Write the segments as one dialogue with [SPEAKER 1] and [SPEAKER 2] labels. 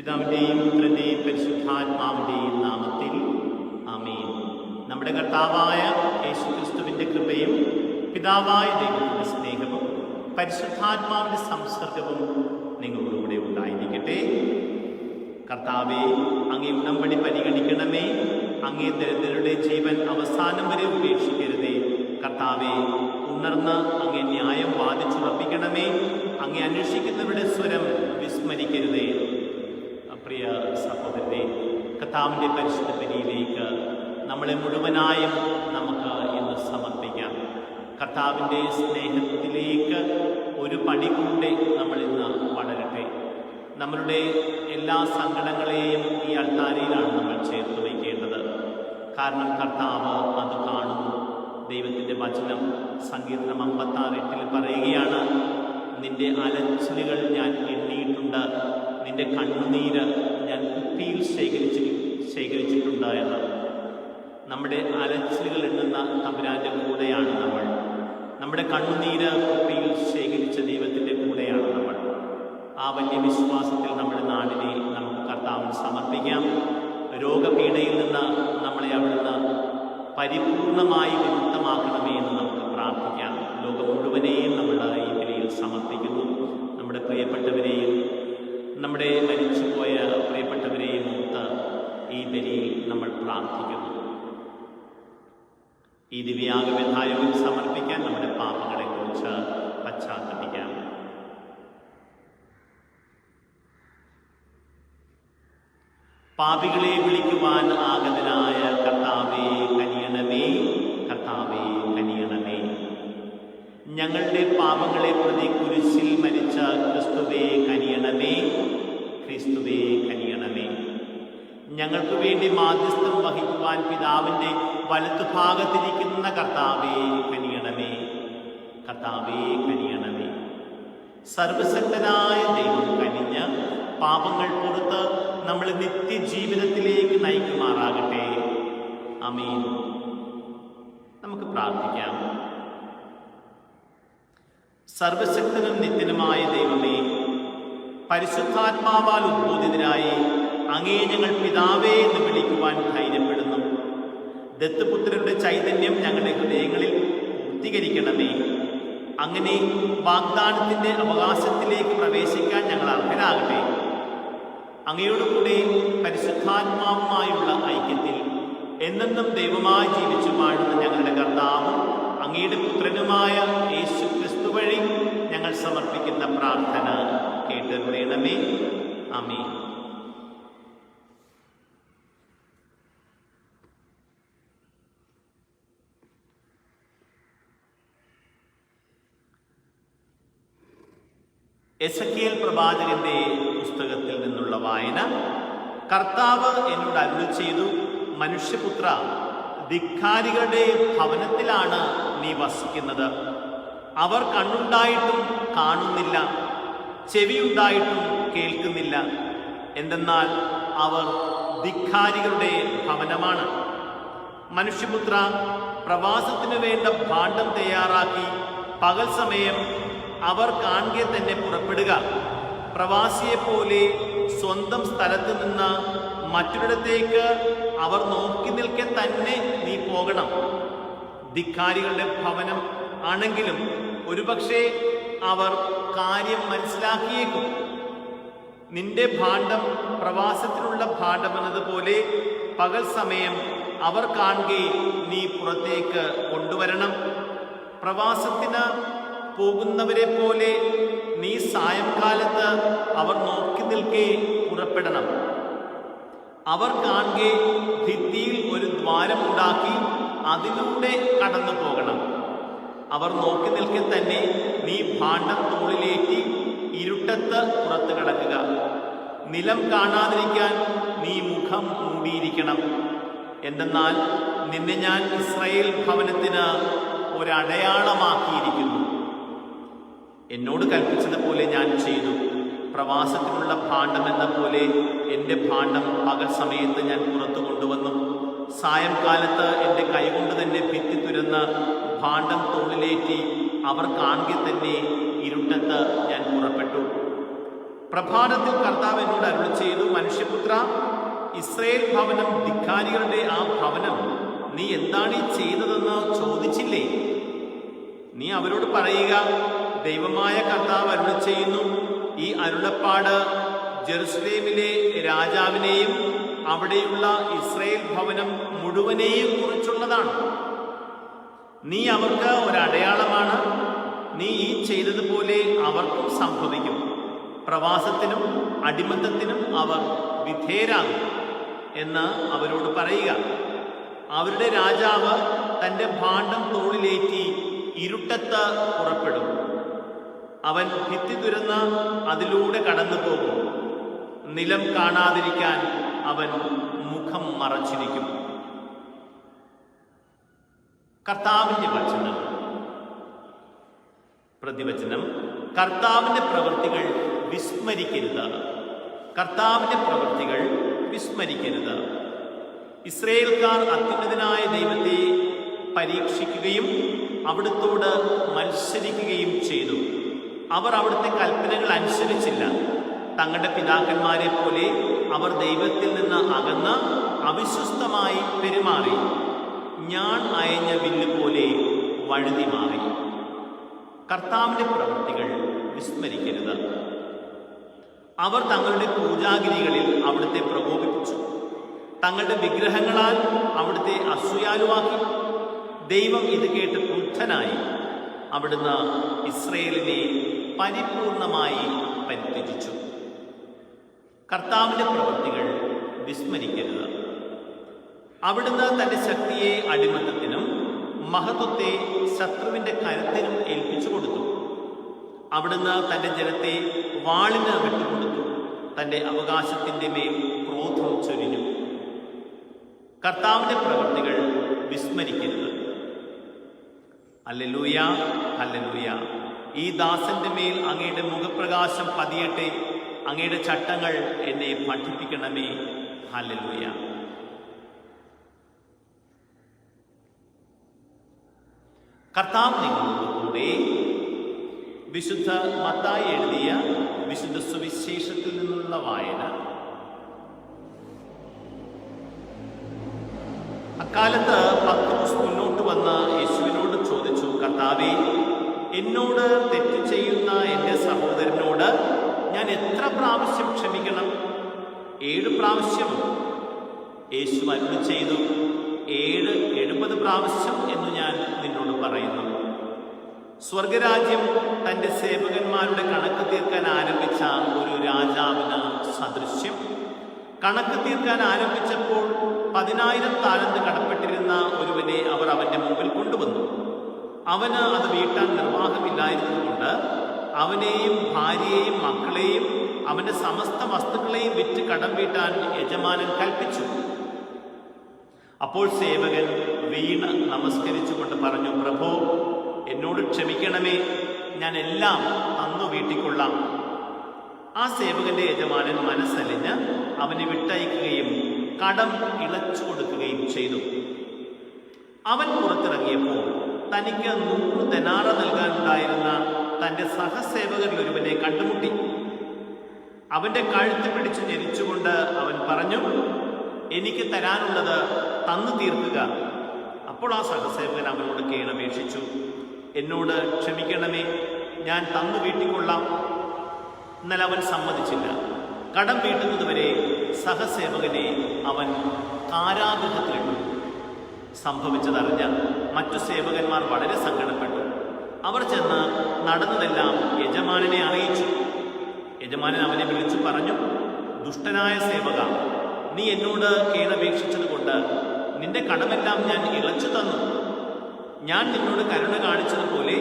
[SPEAKER 1] പിതാവിൻ്റെയും പുത്രൻ്റെയും പരിശുദ്ധാത്മാവിൻ്റെയും നാമത്തിൽ ആമേൻ. നമ്മുടെ കർത്താവായ യേശുക്രിസ്തുവിൻ്റെ കൃപയും പിതാവായ ദൈവത്തിൻ്റെ സ്നേഹവും പരിശുദ്ധാത്മാവിൻ്റെ സംസർഗവും നിങ്ങളോടുകൂടെ ഉണ്ടായിരിക്കട്ടെ. കർത്താവേ, അങ്ങേ ഉടമ്പടി പരിഗണിക്കണമേ. അങ്ങേ ദരിദ്രരുടെ ജീവൻ അവസാനം വരെ ഉപേക്ഷിക്കരുതേ. കർത്താവേ, ഉണർന്ന് അങ്ങേ ന്യായം വാദിച്ചുറപ്പിക്കണമേ. അങ്ങേ അന്വേഷിക്കുന്നവരുടെ സ്വരം വിസ്മരിക്കരുതേ. പ്രിയ സഹോദരരെ, കർത്താവിൻ്റെ പരിശുദ്ധ ബലിയിലേക്ക് നമ്മളെ മുഴുവനായും നമുക്ക് ഇന്ന് സമർപ്പിക്കാം. കർത്താവിൻ്റെ സ്നേഹത്തിലേക്ക് ഒരു പടി കൂടെ നമ്മൾ ഇന്ന് വളരട്ടെ. നമ്മളുടെ എല്ലാ സങ്കടങ്ങളെയും ഈ അൾത്താരയിലാണ് നമ്മൾ ചേർത്ത് വയ്ക്കേണ്ടത്. കാരണം കർത്താവ് അത് കാണുന്നു. ദൈവത്തിൻ്റെ വചനം സങ്കീർത്തനം 56:8 പറയുകയാണ്, നിന്റെ അലച്ചിലുകൾ ഞാൻ എണ്ണിയിട്ടുണ്ട്, നിന്റെ കണ്ണുനീര് ഞാൻ കുപ്പിയിൽ ശേഖരിച്ചിട്ടുണ്ട് എന്ന്. നമ്മുടെ അലച്ചിലുകൾ എണ്ണുന്ന തമ്പുരാൻ്റെ കൂടെയാണ് നമ്മൾ. നമ്മുടെ കണ്ണുനീര് കുപ്പിയിൽ ശേഖരിച്ച ദൈവത്തിൻ്റെ കൂടെയാണ് നമ്മൾ. ആ വലിയ വിശ്വാസത്തിൽ നമ്മുടെ നാടിനെ നമുക്ക് കർത്താവിന് സമർപ്പിക്കാം. രോഗപീഠയിൽ നിന്ന് നമ്മളെ അവിടുന്ന് പരിപൂർണമായി വിമുക്തമാക്കണമേ എന്ന് നമുക്ക് പ്രാർത്ഥിക്കാം. ലോകം മുഴുവനെയും നമ്മൾ ഈ ബലിയിൽ സമർപ്പിക്കുന്നു. നമ്മുടെ പ്രിയപ്പെട്ടവരെയും നമ്മുടെ മരിച്ചുപോയ പ്രിയപ്പെട്ടവരെയും ഓർത്ത് ഈ ബലിയിൽ നമ്മൾ പ്രാർത്ഥിക്കുന്നു. ഈ ദിവ്യാഗമധായോഗം സമർപ്പിക്കാൻ നമ്മുടെ പാപങ്ങളെക്കുറിച്ച് പശ്ചാത്തപിക്കാം. പാപികളെ വിളിക്കുവാൻ ആഗതനായ കർത്താവേ കനിയണമേ, കർത്താവേ കനിയണമേ. ഞങ്ങളുടെ പാപങ്ങളെ പ്രതി കുരിശിൽ മരിച്ച ക്രിസ്തുവേ കനിയണമേ, ക്രിസ്തുവേ കനിയണമേ. ഞങ്ങൾക്ക് വേണ്ടി മാധ്യസ്ഥം വഹിക്കുവാൻ പിതാവിൻ്റെ വലത്തുഭാഗത്തിരിക്കുന്ന കർത്താവേ കനിയണമേ, കർത്താവേ കനിയണമേ. സർവശക്തനായ ദൈവം കനിഞ്ഞ് പാപങ്ങൾ പുറത്ത് നമ്മളെ നിത്യജീവിതത്തിലേക്ക് നയിക്കുമാറാകട്ടെ. ആമേൻ. നമുക്ക് പ്രാർത്ഥിക്കാം. സർവശക്തനും നിത്യനുമായ ദൈവമേ, പരിശുദ്ധാത്മാവാൽ ഉദ്ബോധിതരായി അങ്ങേ ഞങ്ങൾ പിതാവേ എന്ന് വിളിക്കുവാൻ ധൈര്യപ്പെടുന്നു. ദത്തുപുത്രരുടെ ചൈതന്യം ഞങ്ങളുടെ ഹൃദയങ്ങളിൽ പൂർത്തീകരിക്കണമേ. അങ്ങനെ വാഗ്ദാനത്തിൻ്റെ അവകാശത്തിലേക്ക് പ്രവേശിക്കാൻ ഞങ്ങൾ അർഹരാകട്ടെ. അങ്ങയോട് കൂടെ പരിശുദ്ധാത്മാവുമായുള്ള ഐക്യത്തിൽ എന്നെന്നും ദൈവമായി ജീവിച്ചു വാഴുന്ന ഞങ്ങളുടെ കർത്താവും അങ്ങയുടെ പുത്രനുമായ യേശു ക്രിസ്തു വഴി ഞങ്ങൾ സമർപ്പിക്കുന്ന പ്രാർത്ഥന കേട്ടറിയണമേ. ആമേൻ. എസെക്കിയേൽ പ്രവാചകന്റെ പുസ്തകത്തിൽ നിന്നുള്ള വായന. കർത്താവ് എന്നോട് അരുളി ചെയ്തു, മനുഷ്യപുത്ര, ധിക്കാരികളുടെ ഭവനത്തിലാണ് നീ വസിക്കുന്നത്. അവർ കണ്ണുണ്ടായിട്ടും കാണുന്നില്ല, ചെവിയുണ്ടായിട്ടും കേൾക്കുന്നില്ല. എന്തെന്നാൽ അവർ ധിക്കാരികളുടെ ഭവനമാണ്. മനുഷ്യപുത്ര, പ്രവാസത്തിനു വേണ്ട ഭാണ്ഡം തയ്യാറാക്കി പകൽ സമയം അവർ കാണുക തന്നെ പുറപ്പെടുക. പ്രവാസിയെപ്പോലെ സ്വന്തം സ്ഥലത്ത് നിന്ന് മറ്റൊരിടത്തേക്ക് അവർ നോക്കി നിൽക്കെ തന്നെ നീ പോകണം. ധിക്കാരികളുടെ ഭവനം ആണെങ്കിലും ഒരുപക്ഷെ അവർ കാര്യം മനസ്സിലാക്കിയേക്കും. നിന്റെ ഭാണ്ഡം പ്രവാസത്തിനുള്ള ഭാണ്ഡമെന്നതുപോലെ പകൽ സമയം അവർ കാണുക നീ പുറത്തേക്ക് കൊണ്ടുവരണം. പ്രവാസത്തിന് പോകുന്നവരെ പോലെ നീ സായംകാലത്ത് അവർ നോക്കി നിൽക്കെ പുറപ്പെടണം. അവർ കാണുക ഭിത്തിയിൽ ഒരു ദ്വാരമുണ്ടാക്കി അതിലൂടെ കടന്നു പോകണം. അവർ നോക്കി നിൽക്കെ തന്നെ നീ ഭാണ്ഡം തോളിലേറ്റി ഇരുട്ടത്ത് പുറത്തു കിടക്കുക. നിലം കാണാതിരിക്കാൻ നീ മുഖം മൂടിയിരിക്കണം. എന്തെന്നാൽ നിന്നെ ഞാൻ ഇസ്രായേൽ ഭവനത്തിന് ഒരടയാളമാക്കിയിരിക്കുന്നു. എന്നോട് കൽപ്പിച്ചതുപോലെ ഞാൻ ചെയ്തു. പ്രവാസത്തിനുള്ള ഭാണ്ഡം എന്ന പോലെ എൻ്റെ ഭാണ്ഡം പകൽ സമയത്ത് ഞാൻ പുറത്തു കൊണ്ടുവന്നു. സായംകാലത്ത് എൻ്റെ കൈകൊണ്ട് തന്നെ ഭിത്തി തുരന്ന് ഭാണ്ഡം തോളിലേറ്റി അവർ കാണുക തന്നെ ഇരുട്ടത്ത് ഞാൻ പുറപ്പെട്ടു. പ്രഭാതത്തിൽ കർത്താവ് എന്നോട് അരുളി ചെയ്തു, മനുഷ്യപുത്ര, ഇസ്രയേൽ ഭവനം, ധിക്കാരികളുടെ ആ ഭവനം, നീ എന്താണ് ഈ ചെയ്തതെന്ന് ചോദിച്ചില്ലേ? നീ അവരോട് പറയുക, ദൈവമായ കർത്താവ് അരുളി ചെയ്യുന്നു, ഈ അരുളപ്പാട് ജെറുസലേമിലെ രാജാവിനെയും അവിടെയുള്ള ഇസ്രയേൽ ഭവനം മുഴുവനെയും കുറിച്ചുള്ളതാണ്. നീ അവർക്ക് ഒരടയാളമാണ്. നീ ഈ ചെയ്തതുപോലെ അവർക്കും സംഭവിക്കും. പ്രവാസത്തിനും അടിമത്തത്തിനും അവർ വിധേയരാകും എന്ന് അവരോട് പറയുക. അവരുടെ രാജാവ് തൻ്റെ ഭാണ്ഡം തോളിലേറ്റി ഇരുട്ടത്ത് പുറപ്പെടും. അവൻ ഭിത്തി തുരന്ന് അതിലൂടെ കടന്നു പോകും. നിലം കാണാതിരിക്കാൻ അവൻ മുഖം മറച്ചിരിക്കും. കർത്താവിന്റെ വചനം. പ്രതിവചനം: കർത്താവിന്റെ പ്രവൃത്തികൾ വിസ്മരിക്കരുത്. കർത്താവിന്റെ പ്രവൃത്തികൾ വിസ്മരിക്കരുത്. ഇസ്രായേൽക്കാർ അത്യുന്നതനായ ദൈവത്തെ പരീക്ഷിക്കുകയും അവിടുത്തോട് മത്സരിക്കുകയും ചെയ്തു. അവർ അവിടുത്തെ കൽപ്പനകൾ അനുസരിച്ചില്ല. തങ്ങളുടെ പിതാക്കന്മാരെ പോലെ അവർ ദൈവത്തിൽ നിന്ന് അകന്ന് അവിശ്വസ്തമായി പെരുമാറി. ഞാൻ അയഞ്ഞ വില്ല് പോലെ വഴുതി മാറി. കർത്താവിന്റെ പ്രവൃത്തികൾ വിസ്മരിക്കരുത്. അവർ തങ്ങളുടെ പൂജാഗിരികളിൽ അവിടുത്തെ പ്രകോപിപ്പിച്ചു. തങ്ങളുടെ വിഗ്രഹങ്ങളാൽ അവിടുത്തെ അസൂയാലുവാക്കി. ദൈവം ഇത് കേട്ട് ക്രുദ്ധനായി. അവിടുന്ന് ഇസ്രയേലിനെ പരിപൂർണമായി പരിത്യജിച്ചു. കർത്താവിന്റെ പ്രവൃത്തികൾ വിസ്മരിക്കരുത്. അവിടുന്ന് തന്റെ ശക്തിയെ അടിമത്തത്തിനും മഹത്വത്തെ ശത്രുവിന്റെ കരത്തിനും ഏൽപ്പിച്ചു കൊടുത്തു. അവിടുന്ന് തന്റെ ജനത്തെ വാളിന് വിട്ടുകൊടുത്തു. തന്റെ അവകാശത്തിന്റെ മേൽ ക്രോധം ചൊരിഞ്ഞു. കർത്താവിന്റെ പ്രവൃത്തികൾ വിസ്മരിക്കരുത്. Hallelujah, hallelujah. ഈ ദാസന്റെ മേൽ അങ്ങയുടെ മുഖപ്രകാശം പതിയട്ടെ. അങ്ങയുടെ ചട്ടങ്ങൾ എന്നെ പഠിപ്പിക്കണമേ. ഹല്ലേലൂയ. കർത്താവ് നിങ്ങളോട് കൂടെ. വിശുദ്ധ മത്തായി എഴുതിയ വിശുദ്ധ സുവിശേഷത്തിൽ നിന്നുള്ള വായന. അക്കാലത്ത് പത്രോസ് മുന്നോട്ട് വന്ന് യേശുവിനോട് ചോദിച്ചു, കർത്താവേ, എന്നോട് തെറ്റ് ചെയ്യുന്ന എൻ്റെ സഹോദരനോട് ഞാൻ എത്ര പ്രാവശ്യം ക്ഷമിക്കണം? 7 പ്രാവശ്യം? യേശു അരുളി ചെയ്തു, 70 പ്രാവശ്യം എന്ന് ഞാൻ നിന്നോട് പറയുന്നു. സ്വർഗരാജ്യം തൻ്റെ സേവകന്മാരുടെ കണക്ക് തീർക്കാൻ ആരംഭിച്ച ഒരു രാജാവിന് സദൃശ്യം. കണക്ക് തീർക്കാൻ ആരംഭിച്ചപ്പോൾ 10,000 താലന്ത് കടപ്പെട്ടിരുന്ന ഒരുവനെ അവർ അവന്റെ മുമ്പിൽ കൊണ്ടുവന്നു. അവന് അത് വീട്ടാൻ നിർവാഹമില്ലായിരുന്നതുകൊണ്ട് അവനെയും ഭാര്യയെയും മക്കളെയും അവന്റെ സമസ്ത വസ്തുക്കളെയും വിറ്റ് കടം വീട്ടാൻ യജമാനൻ കൽപ്പിച്ചു. അപ്പോൾ സേവകൻ വീണ് നമസ്കരിച്ചുകൊണ്ട് പറഞ്ഞു, പ്രഭോ, എന്നോട് ക്ഷമിക്കണമേ, ഞാൻ എല്ലാം തന്നു വീട്ടിക്കൊള്ളാം. ആ സേവകന്റെ യജമാനൻ മനസ്സലിഞ്ഞ് അവനെ വിട്ടയക്കുകയും കടം ഇളച്ചു കൊടുക്കുകയും ചെയ്തു. അവൻ പുറത്തിറങ്ങിയപ്പോൾ തനിക്ക് 100 ദനാറ നൽകാനുണ്ടായിരുന്ന തന്റെ സഹസേവകരിൽ ഒരുവനെ കണ്ടുമുട്ടി. അവന്റെ കഴുത്ത് പിടിച്ച് ഞെരിച്ചുകൊണ്ട് അവൻ പറഞ്ഞു, എനിക്ക് തരാനുള്ളത് തന്നു തീർക്കുക. അപ്പോൾ ആ സഹസേവകൻ അവനോട് കേണപേക്ഷിച്ചു, എന്നോട് ക്ഷമിക്കണമേ, ഞാൻ തന്നു വീട്ടിക്കൊള്ളാം. എന്നാൽ അവൻ സമ്മതിച്ചില്ല. കടം വീട്ടുന്നതുവരെ സഹസേവകനെ അവൻ കാരാഗൃഹത്തിലിട്ടു. സംഭവിച്ചതറിഞ്ഞ മറ്റു സേവകന്മാർ വളരെ സങ്കടപ്പെട്ടു. അവർ ചെന്ന് നടന്നതെല്ലാം യജമാനനെ അറിയിച്ചു. യജമാനൻ അവനെ വിളിച്ചു പറഞ്ഞു, ദുഷ്ടനായ സേവക, നീ എന്നോട് കേണപേക്ഷിച്ചതുകൊണ്ട് നിന്റെ കടമെല്ലാം ഞാൻ ഇളച്ചു തന്നു. ഞാൻ നിന്നോട് കരുണ കാണിച്ചതുപോലെ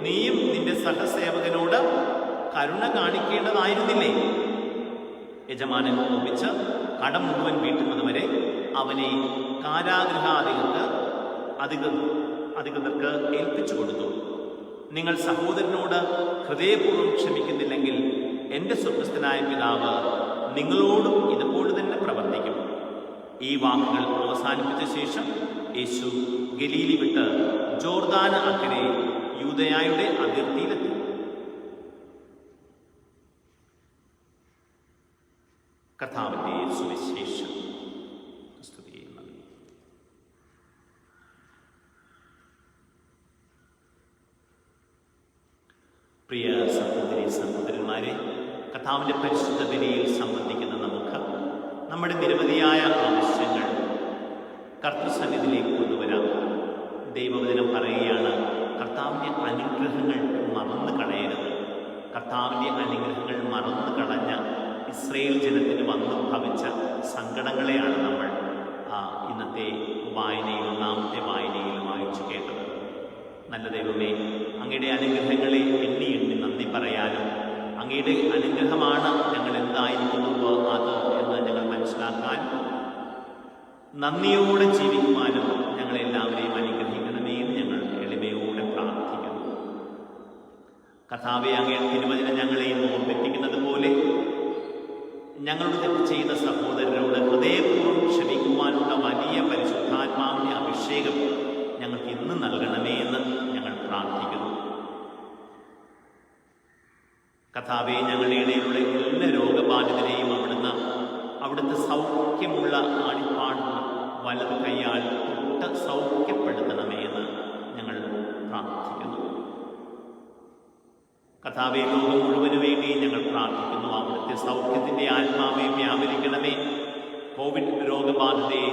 [SPEAKER 1] നീയും നിന്റെ സഹസേവകനോട് കരുണ കാണിക്കേണ്ടതായിരുന്നില്ലേ? യജമാനൻ കോപിച്ച് കടം മുഴുവൻ വീട്ടുന്നതുവരെ അവനെ കാരാഗൃഹാധികൃതർക്ക് ഏൽപ്പിച്ചു കൊടുത്തു. നിങ്ങൾ സഹോദരനോട് ഹൃദയപൂർവ്വം ക്ഷമിക്കുന്നില്ലെങ്കിൽ എൻ്റെ സ്വർഗ്ഗസ്ഥനായ പിതാവ് നിങ്ങളോടും ഇതുപോലെ തന്നെ പ്രവർത്തിക്കും. ഈ വാക്കുകൾ അവസാനിപ്പിച്ച ശേഷം യേശു ഗലീലി വിട്ട് ജോർദാന് അക്കരെ യൂദയായുടെ അതിർത്തിയിലെത്തി. പ്രിയ സഹോദരി സഹോദരന്മാരെ, കർത്താവിൻ്റെ പരിശുദ്ധ ബലിയിൽ സംബന്ധിക്കുന്ന നമുക്ക് നമ്മുടെ നിരവധിയായ ആവശ്യങ്ങൾ കർത്തൃസന്നിധിയിലേക്ക് കൊണ്ടുവരാം. ദൈവവചനം പറയുകയാണ്, കർത്താവിൻ്റെ അനുഗ്രഹങ്ങൾ മറന്നു കളയരുത്. കർത്താവിൻ്റെ അനുഗ്രഹങ്ങൾ മറന്നു കളഞ്ഞ ഇസ്രയേൽ ജനത്തിന് വന്നു ഭവിച്ച സങ്കടങ്ങളെയാണ് നമ്മൾ ഇന്നത്തെ വായനയിൽ, ഒന്നാമത്തെ വായനയിൽ വായിച്ചു കേട്ടത്. നല്ല ദൈവമേ, അങ്ങയുടെ അനുഗ്രഹങ്ങളെ എണ്ണി എണ്ണി നന്ദി പറയാനും അങ്ങയുടെ അനുഗ്രഹമാണ് ഞങ്ങൾ എന്തായിരിക്കുന്നുവോ അത് എന്ന് ഞങ്ങൾ മനസ്സിലാക്കാനും നന്ദിയോടെ ജീവിക്കുവാനും ഞങ്ങളെല്ലാവരെയും അനുഗ്രഹിക്കണമേ എന്ന് ഞങ്ങൾ എളിമയോടെ പ്രാർത്ഥിക്കുന്നു. കർത്താവേ, അങ്ങയുടെ തിരുവചനം ഞങ്ങളെയും ഓർമ്മിപ്പിക്കുന്നത് പോലെ ഞങ്ങളുടെ തെറ്റ് ചെയ്ത സഹോദരരോട് ഹൃദയപൂർവ്വം ക്ഷമിക്കുവാനുള്ള വലിയ പരിശുദ്ധാത്മാവിൻ്റെ അഭിഷേകം ഞങ്ങൾക്ക് ഇന്ന് നൽകണമേ എന്ന് ഞങ്ങൾ പ്രാർത്ഥിക്കുന്നു. കർത്താവേ, ഞങ്ങളുടെ ഇടയിലുള്ള എല്ലാ രോഗബാധിതരെയും അവിടുത്തെ സൗഖ്യമുള്ള ആണിപ്പാടുള്ള വലത് കൈയാൽ തൊട്ട് സൗഖ്യപ്പെടുത്തണമേ എന്ന് ഞങ്ങൾ പ്രാർത്ഥിക്കുന്നു. കർത്താവേ, ലോകം മുഴുവന് വേണ്ടി ഞങ്ങൾ പ്രാർത്ഥിക്കുന്നു. അവിടുത്തെ സൗഖ്യത്തിൻ്റെ ആത്മാവെ വ്യാപരിക്കണമേ. കോവിഡ് രോഗബാധിതയെ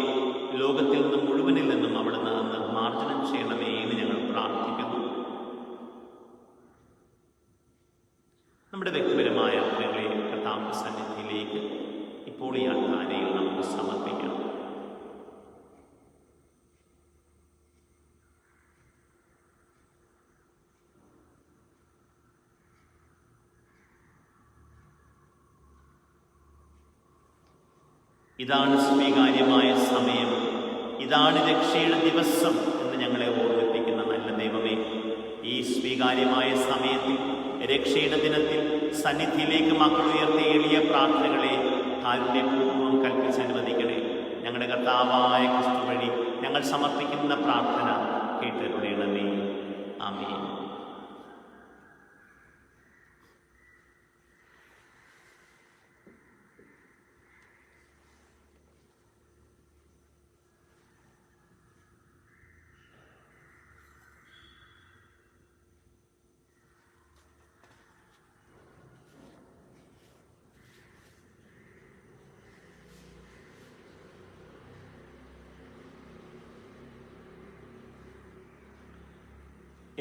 [SPEAKER 1] ലോകത്തിൽ നിന്നും മുഴുവനിൽ നിന്നും അവിടുന്ന് നിർമ്മാർജ്ജനം ചെയ്യണമേ എന്ന് ഞങ്ങൾ പ്രാർത്ഥിക്കുന്നു. നമ്മുടെ വ്യക്തിപരമായ ആഗ്രഹങ്ങളെ കർത്താവിന്റെ സന്നിധിയിലേക്ക് ഇപ്പോൾ ഈ ആരാധനയിൽ നമുക്ക് സമർപ്പിക്കാം. ഇതാണ് സ്വീകാര്യമായ സമയം, ഇതാണ് രക്ഷയുടെ ദിവസം എന്ന് ഞങ്ങളെ ഓർമ്മിപ്പിക്കുന്ന നല്ല ദൈവമേ, ഈ സ്വീകാര്യമായ സമയത്തിൽ, രക്ഷയുടെ ദിനത്തിൽ സന്നിധിയിലേക്ക് മക്കൾ ഉയർത്തിയ എളിയ പ്രാർത്ഥനകളെ കാരുണ്യപൂർവ്വം കൽപ്പിച്ചനുവദിക്കണേ. ഞങ്ങളുടെ കർത്താവായ ക്രിസ്തു വഴി ഞങ്ങൾ സമർപ്പിക്കുന്ന പ്രാർത്ഥന കേട്ടരുളണമേ. ആമേൻ.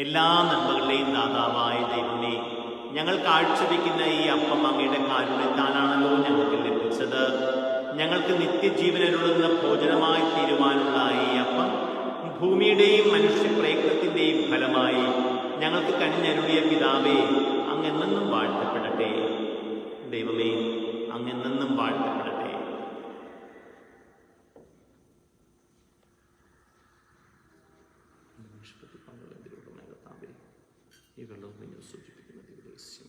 [SPEAKER 1] എല്ലാ നന്മകളുടെയും ദാതാവായ ദൈവമേ, ഞങ്ങൾ കാഴ്ചവെക്കുന്ന ഈ അപ്പം അങ്ങയുടെ കാരുണ്യത്താലാണല്ലോ ഞങ്ങൾക്ക് ലഭിച്ചത്. ഞങ്ങൾക്ക് നിത്യജീവനരുളുന്ന ഭോജനമായി തീരുവാനുള്ള ഈ അപ്പം ഭൂമിയുടെയും മനുഷ്യ പ്രയത്നത്തിൻ്റെയും ഫലമായി ഞങ്ങൾക്ക് കനിഞ്ഞരുളിയ പിതാവേ, അങ്ങെന്നെന്നും വാഴ്ത്തപ്പെടട്ടെ. ദൈവമേ, അങ്ങെന്നെന്നും വാഴ്ത്തപ്പെടട്ടെ. ഈ വെള്ളം നിങ്ങൾ സൂചിപ്പിക്കുന്ന ദിവസം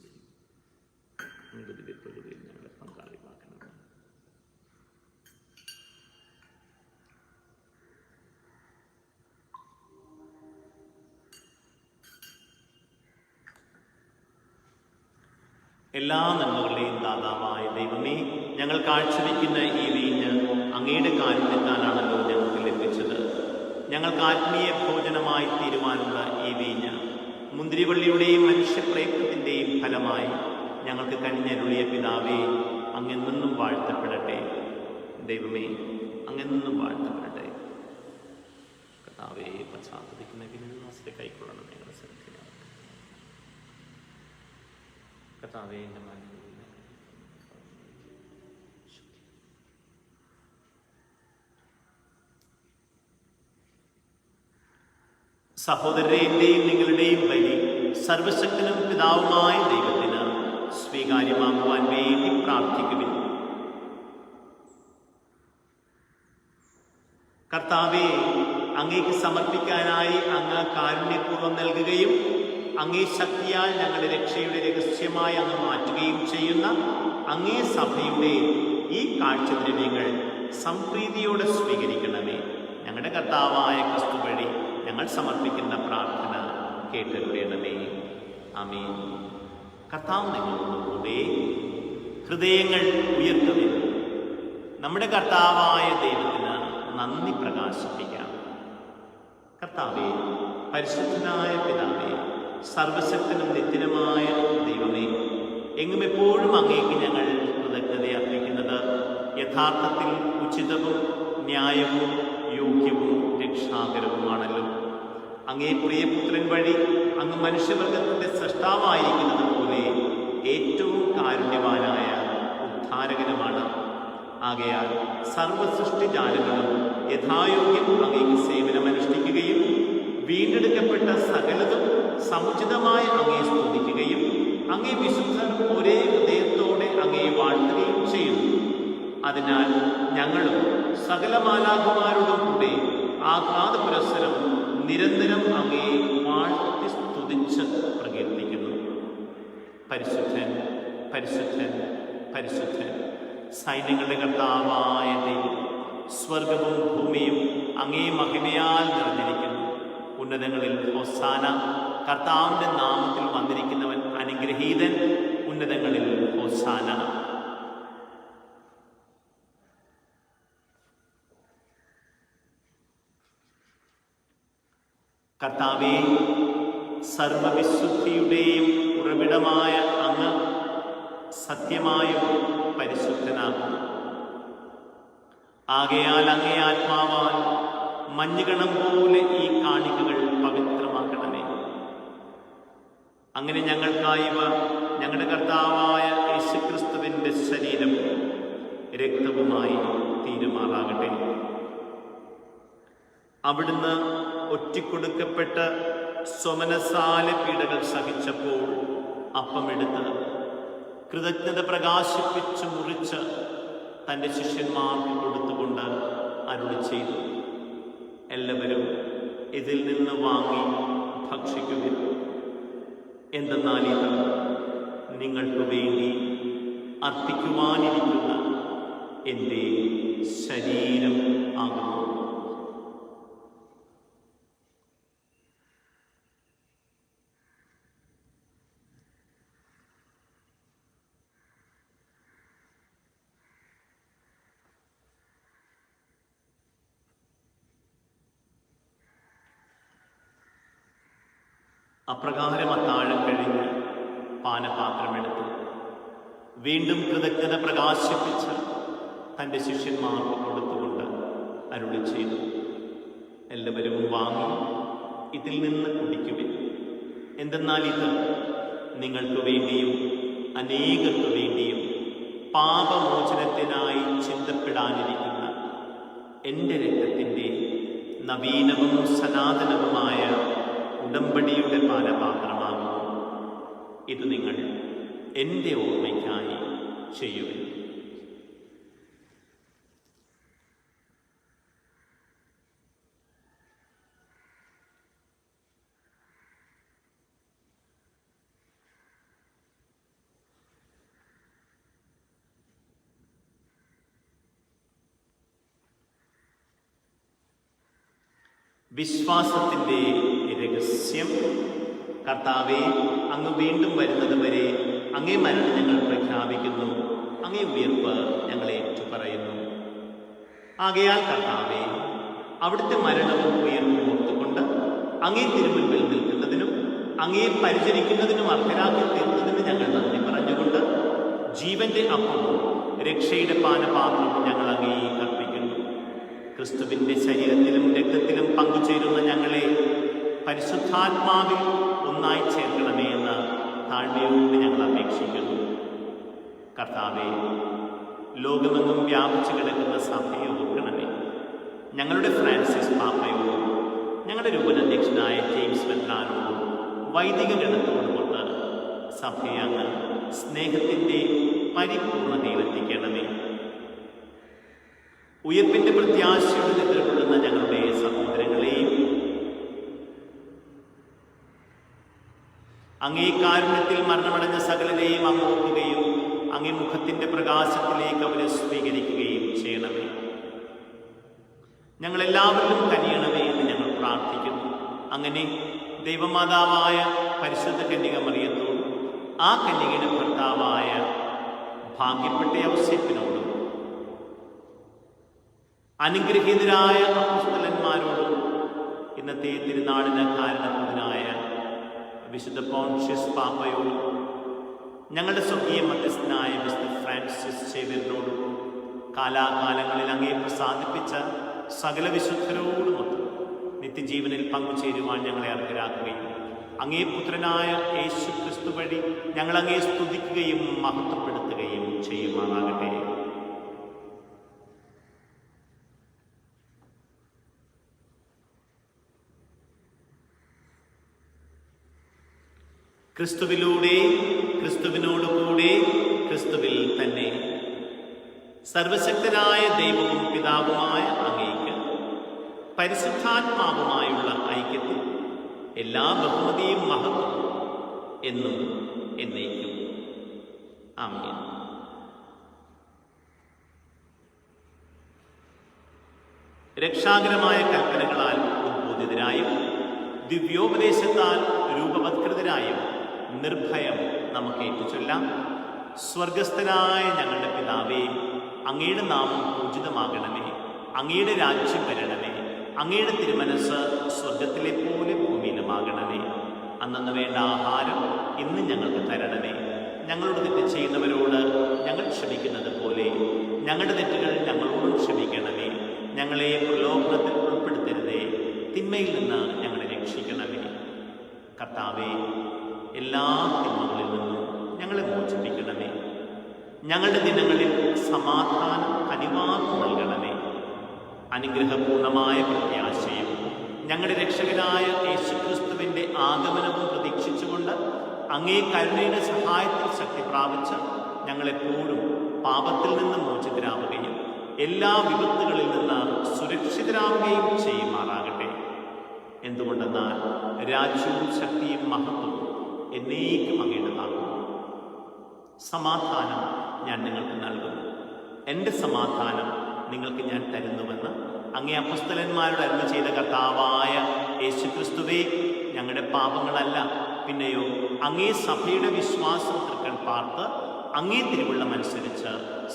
[SPEAKER 1] നിങ്ങളുടെ ദിവ്യപ്രകൃതിയിൽ ഞങ്ങളെ പങ്കാളിയാക്കണം. എല്ലാ നന്മകളുടെയും ദാതാവായ ദൈവമേ, ഞങ്ങൾ കാഴ്ചവെക്കുന്ന ഈ വീഞ്ഞ് അങ്ങയുടെ കാരുണ്യത്താലാണല്ലോ ഞങ്ങൾക്ക് ലഭിച്ചത്. ഞങ്ങൾക്ക് ആത്മീയ ഭോജനമായി തീരുവാനുള്ള ഈ വീഞ്ഞ് മുന്തിരിവള്ളിയുടെയും മനുഷ്യപ്രയത്നത്തിൻ്റെയും ഫലമായി ഞങ്ങൾക്ക് കനിഞ്ഞരുളിയ പിതാവേ, അങ്ങെന്നും വാഴ്ത്തപ്പെടട്ടെ. ദൈവമേ, അങ്ങെന്നും വാഴ്ത്തപ്പെടട്ടെ. കർത്താവേ, പശ്ചാത്തപിക്കുന്ന വിനയാസത്തെ കൈക്കൊള്ളണം. ഞങ്ങളുടെ സന്നിധിയിലാണ് കർത്താവേ, എൻ്റെ മനസ്സിൽ സഹോദരന്റെയും നിങ്ങളുടെയും ബലി സർവശക്തനും പിതാവുമായ ദൈവത്തിന് സ്വീകാര്യമാകുവാൻ വേണ്ടി പ്രാർത്ഥിക്കുവിൻ. കർത്താവേ, അങ്ങേക്ക് സമർപ്പിക്കാനായി അങ്ങ് കാരുണ്യപൂർവ്വം നൽകുകയും അങ്ങേ ശക്തിയാൽ ഞങ്ങളുടെ രക്ഷയുടെ രഹസ്യമായി അങ്ങ് മാറ്റുകയും ചെയ്യുന്ന അങ്ങേ സഭയുടെ ഈ കാഴ്ചദ്രവ്യങ്ങൾ സംപ്രീതിയോടെ സ്വീകരിക്കണമേ. ഞങ്ങളുടെ കർത്താവായ ക്രിസ്തു വഴി ഞങ്ങൾ സമർപ്പിക്കുന്ന പ്രാർത്ഥന കേട്ടരുളണമേ. ആമേൻ. കർത്താവ് നിങ്ങളോടുകൂടെ. ഹൃദയങ്ങൾ ഉയർത്തുവിൻ. നമ്മുടെ കർത്താവായ ദൈവത്തിന് നന്ദി പ്രകാശിപ്പിക്കാം. കർത്താവേ, പരിശുദ്ധനായ പിതാവേ, സർവശക്തനും നിത്യനുമായ ദൈവമേ, എങ്ങും എപ്പോഴും അങ്ങേക്ക് ഞങ്ങൾ കൃതജ്ഞത അർപ്പിക്കുന്നത് യഥാർത്ഥത്തിൽ ഉചിതവും ന്യായവും യോഗ്യവും രക്ഷാകരവുമാണല്ലോ. അങ്ങേ പ്രിയപുത്രൻ വഴി അങ്ങ് മനുഷ്യവർഗത്തിന്റെ സൃഷ്ടാവായിരിക്കുന്നത് പോലെ ഏറ്റവും കാരുണ്യവാനായ ഉദ്ധാരകനുമാണ്. ആകയാൽ സർവസൃഷ്ടിജാലങ്ങളും യഥായോഗ്യം അങ്ങേക്ക് സേവനമനുഷ്ഠിക്കുകയും വീണ്ടെടുക്കപ്പെട്ട സകലതും സമുചിതമായി അങ്ങേ സ്തുതിക്കുകയും അങ്ങേ വിശുദ്ധർ ഒരേ ഹൃദയത്തോടെ അങ്ങേ വാഴ്ത്തുകയും ചെയ്യുന്നു. അതിനാൽ ഞങ്ങളും സകല മാലാഖമാരോടും കൂടെ ആഹ്ലാദ പുരസ്സരം നിരന്തരം അങ്ങേ വാഴ്ത്തി സ്തുതിച്ച് പ്രകീർത്തിക്കുന്നു. പരിശുദ്ധൻ, പരിശുദ്ധൻ, പരിശുദ്ധൻ, സൈന്യങ്ങളുടെ കർത്താവായ ദൈവം, സ്വർഗവും ഭൂമിയും അങ്ങേ മഹിമയാൽ നിറഞ്ഞിരിക്കുന്നു. ഉന്നതങ്ങളിൽ ഹോസാന. കർത്താവിന്റെ നാമത്തിൽ വന്നിരിക്കുന്നവൻ അനുഗ്രഹീതൻ. ഉന്നതങ്ങളിൽ ഹോസാന. കർത്താവേ, സർവവിശുദ്ധിയുടെയും ഉറവിടമായ അങ്ങ് സത്യമായും പരിശുദ്ധനാകുന്നു. ആകയാൽ അങ്ങേ ആത്മാവാൽ മഞ്ഞുകണം പോലെ ഈ കാണിക്കകൾ പവിത്രമാക്കണമേ. അങ്ങനെ ഞങ്ങൾക്കായി ഞങ്ങളുടെ കർത്താവായ യേശുക്രിസ്തുവിന്റെ ശരീരം രക്തവുമായി തീരുമാറാകട്ടെ. അവിടുന്ന് ഒറ്റിക്കൊടുക്കപ്പെട്ട സ്വമനസാല പീഡകൾ സഹിച്ചപ്പോൾ അപ്പമെടുത്ത് കൃതജ്ഞത പ്രകാശിപ്പിച്ച് മുറിച്ച് തൻ്റെ ശിഷ്യന്മാർക്ക് കൊടുത്തുകൊണ്ട് അരുളി ചെയ്തു, എല്ലാവരും ഇതിൽ നിന്ന് വാങ്ങി ഭക്ഷിക്കുവിൻ. എന്തെന്നാൽ ഇത് നിങ്ങൾക്ക് വേണ്ടി അർപ്പിക്കുവാനിരിക്കുന്ന എൻ്റെ ശരീരം ആകുന്നു. അപ്രകാരം അത്താഴം കഴിഞ്ഞ് പാനപാത്രമെടുത്ത് വീണ്ടും കൃതജ്ഞത പ്രകാശിപ്പിച്ച് തൻ്റെ ശിഷ്യന്മാർക്ക് കൊടുത്തുകൊണ്ട് അരുളി ചെയ്തു, എല്ലാവരും വാങ്ങി ഇതിൽ നിന്ന് കുടിക്കുവിൻ. എന്തെന്നാൽ ഇത് നിങ്ങൾക്ക് വേണ്ടിയും അനേകർക്ക് വേണ്ടിയും പാപമോചനത്തിനായി ചിന്തപ്പെടാനിരിക്കുന്ന എൻ്റെ രക്തത്തിൻ്റെ നവീനവും സനാതനവുമായ ഉടമ്പടിയുടെ പാനപാത്രമാകുന്നു. ഇത് നിങ്ങൾ എൻ്റെ ഓർമ്മയ്ക്കായി ചെയ്യുവിൻ. വിശ്വാസത്തിൻ്റെ രഹസ്യം. കർത്താവേ, അങ്ങ് വീണ്ടും വരുന്നത് വരെ അങ്ങേ മരണം ഞങ്ങൾ പ്രഖ്യാപിക്കുന്നു, അങ്ങേ ഉയർപ്പ് ഞങ്ങൾ ഏറ്റുപറയുന്നു. ആകയാൽ കർത്താവേ, അവിടുത്തെ മരണവും ഉയർപ്പും ഓർത്തുകൊണ്ട് അങ്ങേ തിരുമുൻപിൽ നിൽക്കുന്നതിനും അങ്ങേ പരിചരിക്കുന്നതിനും അർഹരാക്കി തീർന്നതിന് ഞങ്ങൾ നന്ദി പറഞ്ഞുകൊണ്ട് ജീവന്റെ അപ്പവും രക്ഷയുടെ പാനപാത്രവും ഞങ്ങൾ അങ്ങേ അർപ്പിക്കുന്നു. ക്രിസ്തുവിന്റെ ശരീരത്തിലും രക്തത്തിലും പങ്കുചേരുന്ന ഞങ്ങളെ പരിശുദ്ധാത്മാവിൽ ഒന്നായി ചേർക്കണമേ എന്ന് താഴ്മയോട് ഞങ്ങൾ അപേക്ഷിക്കുന്നു. കർത്താവേ, ലോകമെങ്ങും വ്യാപിച്ചു കിടക്കുന്ന സഭയെ ഓർക്കണമേ. ഞങ്ങളുടെ ഫ്രാൻസിസ് പാപ്പയോടും ഞങ്ങളുടെ രൂപനധ്യക്ഷനായ ജെയിംസ് മെത്രാനോടും വൈദിക ഗണത്തോടുമൊത്ത് സഭയെ അങ്ങ് സ്നേഹത്തിൻ്റെ പരിപൂർണതയിലെത്തിക്കണമേ. ഉയർപ്പിന്റെ പ്രത്യാശയോട് നിദ്രകൊള്ളുന്ന ഞങ്ങളുടെ സഹോദരങ്ങളെയും അങ്ങേ കാരുണ്യത്തിൽ മരണമടഞ്ഞ സകലരെയും അങ്ങ് ഓർക്കുകയും അങ്ങേ മുഖത്തിന്റെ പ്രകാശത്തിലേക്ക് അവരെ സ്വീകരിക്കുകയും ചെയ്യണമേ. ഞങ്ങളെല്ലാവരിലും കനിയണമേ എന്ന് ഞങ്ങൾ പ്രാർത്ഥിക്കുന്നു. അങ്ങനെ ദൈവമാതാവായ പരിശുദ്ധ കന്യക മറിയത്തോടും ആ കന്യകയുടെ ഭർത്താവായ ഭാഗ്യപ്പെട്ട ഔസേപ്പിനോടും അനുഗ്രഹീതരായ അപ്പോസ്തലന്മാരോടും ഇന്നത്തെ തിരുനാളിന് കാരണഭൂതനായ വിശുദ്ധ പോൺഷ്യസ് പാപ്പയോടും ഞങ്ങളുടെ സ്വർഗീയ മധ്യസ്ഥനായ വിശുദ്ധ ഫ്രാൻസിസ് സേവ്യറിനോടും കാലാകാലങ്ങളിൽ അങ്ങേ പ്രസാദിപ്പിച്ച സകല വിശുദ്ധരോടുമൊത്ത് നിത്യജീവനിൽ പങ്കുചേരുവാൻ ഞങ്ങളെ അർഹരാക്കുകയും അങ്ങേ പുത്രനായ യേശു ക്രിസ്തു വഴി ഞങ്ങൾ അങ്ങേ സ്തുതിക്കുകയും മഹത്വപ്പെടുത്തുകയും ചെയ്യുമാറാകട്ടെ. ക്രിസ്തുവിലൂടെ, ക്രിസ്തുവിനോടുകൂടെ, ക്രിസ്തുവിൽ തന്നെ സർവശക്തനായ ദൈവവും പിതാവുമായ അങ്ങേക്ക് പരിശുദ്ധാത്മാവുമായുള്ള ഐക്യത്തിൽ എല്ലാ ബഹുമതിയും മഹത്വവും എന്നും എന്നേക്കും. ആമേൻ. രക്ഷാകരമായ കൽപ്പനകളാൽ ഉദ്ബോധിതരായും ദിവ്യോപദേശത്താൽ രൂപവത്കൃതരായും നിർഭയം നമുക്ക് ഏറ്റുചൊല്ലാം. സ്വർഗസ്ഥനായ ഞങ്ങളുടെ പിതാവേ, അങ്ങയുടെ നാമം പൂജിതമാകണമേ. അങ്ങയുടെ രാജ്യം വരണമേ. അങ്ങയുടെ തിരുമനസ് സ്വർഗത്തിലെ പോലെ ഭൂമിയിലുമാകണമേ. അന്നന്ന് വേണ്ട ആഹാരം ഇന്ന് ഞങ്ങൾക്ക് തരണമേ. ഞങ്ങളോട് തെറ്റ് ചെയ്യുന്നവരോട് ഞങ്ങൾ ക്ഷമിക്കുന്നത് പോലെ ഞങ്ങളുടെ തെറ്റുകൾ ഞങ്ങളോടും ക്ഷമിക്കണമേ. ഞങ്ങളെ പ്രലോഭനത്തിൽ ഉൾപ്പെടുത്തരുതേ, തിന്മയിൽ നിന്ന് ഞങ്ങളെ രക്ഷിക്കണമേ. കർത്താവേ, എല്ലാ തിന്മകളിൽ നിന്നും ഞങ്ങളെ മോചിപ്പിക്കണമേ. ഞങ്ങളുടെ ദിനങ്ങളിൽ സമാധാനം കനിവാർന്നു നൽകണമേ. അനുഗ്രഹപൂർണമായ പ്രത്യാശയും ഞങ്ങളുടെ രക്ഷകനായ യേശുക്രിസ്തുവിൻ്റെ ആഗമനവും പ്രതീക്ഷിച്ചുകൊണ്ട് അങ്ങേ കരുണയുടെ സഹായത്തിൽ ശക്തി പ്രാപിച്ച് ഞങ്ങളെപ്പോഴും പാപത്തിൽ നിന്ന് മോചിതരാവുകയും എല്ലാ വിപത്തുകളിൽ നിന്ന് സുരക്ഷിതരാവുകയും ചെയ്യുമാറാകട്ടെ. എന്തുകൊണ്ടെന്നാൽ രാജ്യവും ശക്തിയും മഹത്വവും എന്നേക്കും അങ്ങയുടേതാകുന്നു. സമാധാനം ഞാൻ നിങ്ങൾക്ക് നൽകുന്നു, എൻ്റെ സമാധാനം നിങ്ങൾക്ക് ഞാൻ തരുന്നുവെന്ന് അങ്ങേ അപ്പസ്തലന്മാരോട് അരുളി ചെയ്ത കർത്താവായ യേശുക്രിസ്തുവേ, ഞങ്ങളുടെ പാപങ്ങളല്ല പിന്നെയോ അങ്ങേ സഭയുടെ വിശ്വാസം തൃക്കൺ പാർത്ത് അങ്ങേ തിരുവുള്ളമനുസരിച്ച്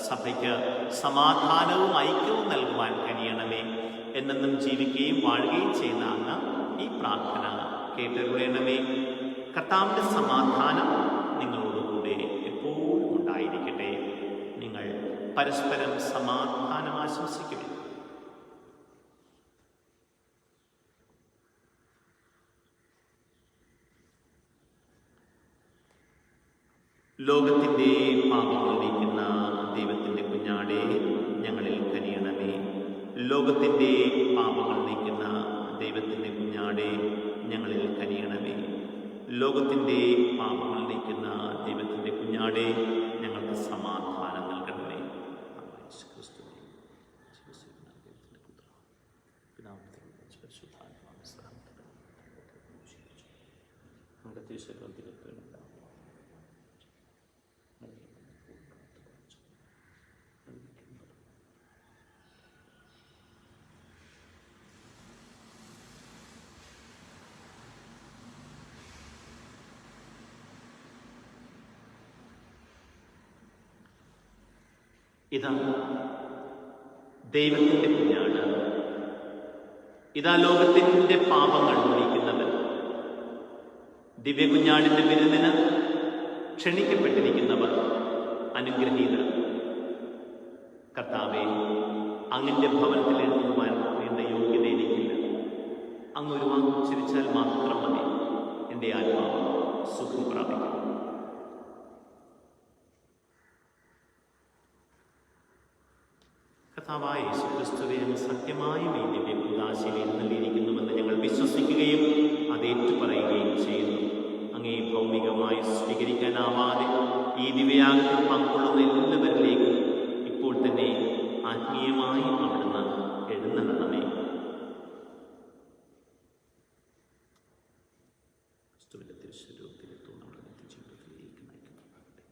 [SPEAKER 1] സഭയ്ക്ക് സമാധാനവും ഐക്യവും നൽകുവാൻ കഴിയണമേ. എന്നെന്നും ജീവിക്കുകയും വാഴുകയും ചെയ്യുന്ന അങ്ങ് ഈ പ്രാർത്ഥന കേട്ടരുളേണമേ. കർത്താവിൻ്റെ സമാധാനം നിങ്ങളോടുകൂടെ എപ്പോഴും ഉണ്ടായിരിക്കട്ടെ. നിങ്ങൾ പരസ്പരം സമാധാനം ആശംസിക്കുവിൻ. ലോകത്തിൻ്റെ പാപങ്ങൾ നീക്കുന്ന ദൈവത്തിൻ്റെ കുഞ്ഞാടേ, ഞങ്ങളിൽ കനിയണമേ. ലോകത്തിൻ്റെ പാപങ്ങൾ നീക്കുന്ന ദൈവത്തിൻ്റെ കുഞ്ഞാടേ, ഞങ്ങളിൽ കനിയണമേ. ലോകത്തിൻ്റെ പാപങ്ങൾ നീക്കുന്ന ദൈവത്തിൻ്റെ കുഞ്ഞാടേ, ഞങ്ങൾക്ക് സമാധാനം നൽകണമേ. ഇതാ ദൈവത്തിൻ്റെ കുഞ്ഞാട്, ഇതാ ലോകത്തിൻ്റെ പാപങ്ങൾ നീക്കുന്നവൻ. ദിവ്യകുഞ്ഞാടിൻ്റെ വിരുന്നിന് ക്ഷണിക്കപ്പെട്ടിരിക്കുന്നവർ അനുഗ്രഹീതർ. കർത്താവേ, അങ്ങിൻ്റെ ഭവനത്തിൽ എഴുതുവാൻ വേണ്ട യോഗ്യത എനിക്കില്ല. അങ്ങ് ഒരു വാക്ക് ഉച്ചരിച്ചാൽ മാത്രം മതി, എൻ്റെ ആത്മാവ് സുഖം പ്രാപിക്കും. കർത്താവായ യേശുക്രിസ്തുവേ, അങ്ങ് സത്യമായും ഈ ദിവ്യകുദാശയിൽ എഴുന്നള്ളിയിരിക്കുന്നുവെന്ന് ഞങ്ങൾ വിശ്വസിക്കുകയും അതേറ്റു പറയുകയും ചെയ്യുന്നു. അങ്ങേ ഭൗമികമായി സ്വീകരിക്കാനാവാതെ ഈ ദിവ്യയാഗത്തിൽ പങ്കുകൊള്ളുന്ന എല്ലാവരിലേക്കും ഇപ്പോൾ തന്നെ ആത്മീയമായി അവിടുന്ന് എഴുന്നള്ളണമേ. ക്രിസ്തുവിന്റെ തിരുശരീരത്തിലെത്തും നമ്മുടെ നിത്യജീവിതത്തിലേക്ക് നയിക്കുന്നതാകട്ടെ.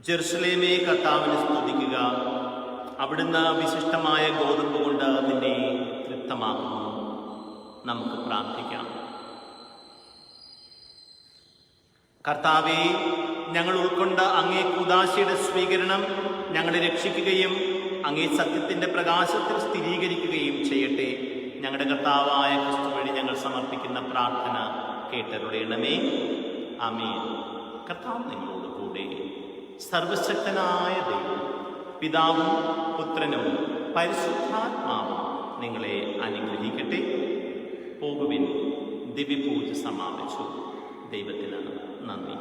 [SPEAKER 1] ജെറുസലേമേ, കർത്താവിനെ സ്തുതിക്കുക. അവിടുന്ന് വിശിഷ്ടമായ ഗോതമ്പ് കൊണ്ട് നിന്നെ തൃപ്തമാക്കുന്നു. നമുക്ക് പ്രാർത്ഥിക്കാം. കർത്താവേ, ഞങ്ങൾ ഉൾക്കൊണ്ട അങ്ങേ കൂദാശയുടെ സ്വീകരണം ഞങ്ങളെ രക്ഷിക്കുകയും അങ്ങേ സത്യത്തിൻ്റെ പ്രകാശത്തിൽ സ്ഥിരീകരിക്കുകയും ചെയ്യട്ടെ. ഞങ്ങളുടെ കർത്താവായ ക്രിസ്തു വഴി ഞങ്ങൾ സമർപ്പിക്കുന്ന പ്രാർത്ഥന കേട്ടരുളയണമേ. ആമേൻ. കർത്താവ് നിങ്ങളോട് കൂടെ. സർവശക്തനായ ദൈവം പിതാവും പുത്രനും പരിശുദ്ധാത്മാവും നിങ്ങളെ അനുഗ്രഹിക്കട്ടെ. പോകുവിൻ. ദിവ്യപൂജ സമാപിച്ചു. ദൈവത്തിന് നന്ദി.